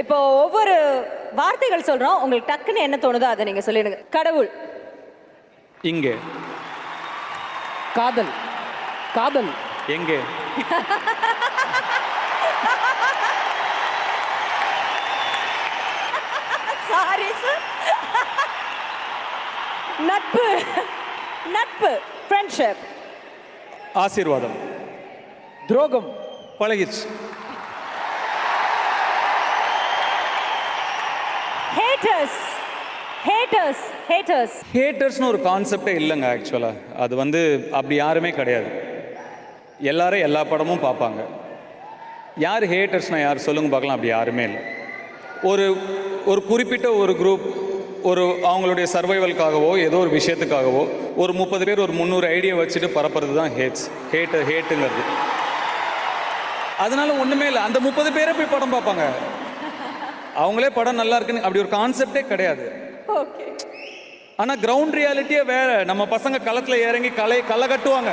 இப்போ ஒவ்வொரு வார்த்தைகள் சொல்றோம், உங்களுக்கு டக்குன்னு என்ன தோணுதோ அதை நீங்க சொல்லிடுங்க. கடவுள், இங்கே. காதல், காதல் எங்கே? Sorry sir. நட்பு, நட்பு, ஃப்ரெண்ட்ஷிப். ஆசீர்வாதம். துரோகம் பழகிடுச்சு. Haters, haters, haters. ஹேட்டர்ஸ்னு ஒரு கான்செப்டே இல்லைங்க ஆக்சுவலாக. அது வந்து அப்படி யாருமே கிடையாது. எல்லாரும் எல்லா படமும் பார்ப்பாங்க. யார் ஹேட்டர்ஸ்னால் யார் சொல்லுங்க பார்க்கலாம். அப்படி யாருமே இல்லை. ஒரு ஒரு குறிப்பிட்ட ஒரு குரூப் ஒரு அவங்களுடைய சர்வைவல்காகவோ ஏதோ ஒரு விஷயத்துக்காகவோ ஒரு 30 பேர் ஒரு 300 ஐடியா வச்சுட்டு பரப்புறது தான் ஹேட்டுங்கிறது. அதனால ஒன்றுமே இல்லை. அந்த 30 பேரை போய் படம் பார்ப்பாங்க. அவங்களே படம் நல்லா இருக்குன்னு அப்படி ஒரு கான்செப்டே கிடையாது. ஓகே. ஆனால் கிரவுண்ட் ரியாலிட்டியே வேற. நம்ம பசங்க களத்தில் இறங்கி களை கட்டுவாங்க.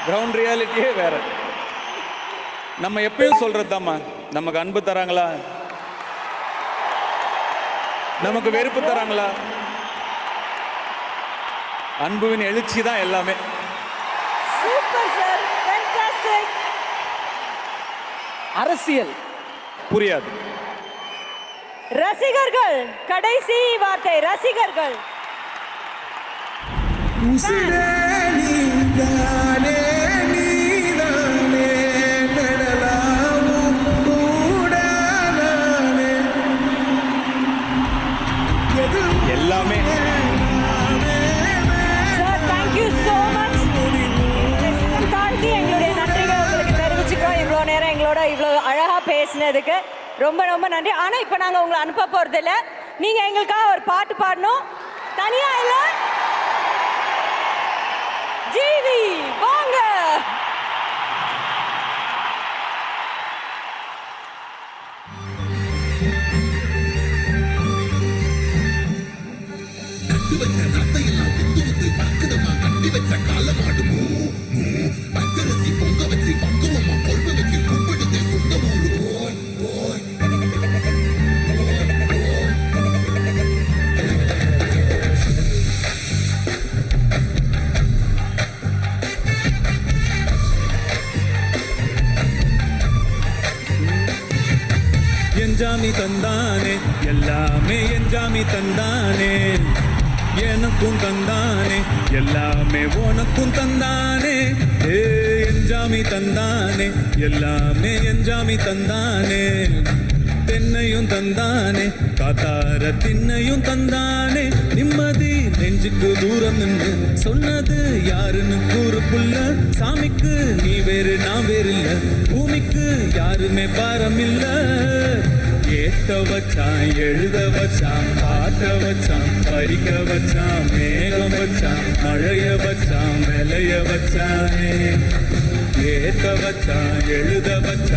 கிரவுண்ட் ரியாலிட்டியே வேற. நம்ம எப்பயும் சொல்றது தாம்மா, நமக்கு அன்பு தராங்களா, நமக்கு வெறுப்பு தராங்களா? அன்புவின் எழுச்சி தான் எல்லாமே. Super sir, fantastic. அரசியல் புரியாது. ரசிகர்கள், கடைசி வார்த்தை ரசிகர்கள். எல்லாமே. Sir thank you so much. தாழ்த்தி எங்களுடைய நன்றிகளை உங்களுக்கு தெரிவிச்சுக்கிறோம். இவ்வளோ நேரம் எங்களோட இவ்வளோ அழகாக பேசினதுக்கு ரொம்ப ரொம்ப நன்றி. ஆனால் இப்போ நாங்கள் உங்களை அனுப்ப போகிறது இல்லை. நீங்கள் எங்களுக்காக ஒரு பாட்டு பாடணும். தனியாக இல்லை, ஜிவி வாங்க. என்ஜாமி தந்தானே, எல்லாமே என்ஜாமி தந்தானே, எனக்கும் தந்தானே, எல்லாமே உனக்கும் தந்தானே. என்ஜாமி தந்தானே, எல்லாமே என்ஜாமி தந்தானே, தென்னையும் தந்தானே, காத்தார திண்ணையும் தந்தானே. நிம்மதி நெஞ்சுக்கு தூரம் நின்று சொன்னது யாருன்னு கூறு புள்ள. சாமிக்கு நீ வேறு நான் வேறு இல்ல, பூமிக்கு யாருமே பாரம் இல்ல. ஏத்த வச்சான், எழுத வச்சான், பாட்ட வச்சான், படிக்க வச்சான், மேகம் வச்சான், மழைய வச்சான், விளைய வச்சானே. ஏத்த வச்சான், எழுத வச்சான்,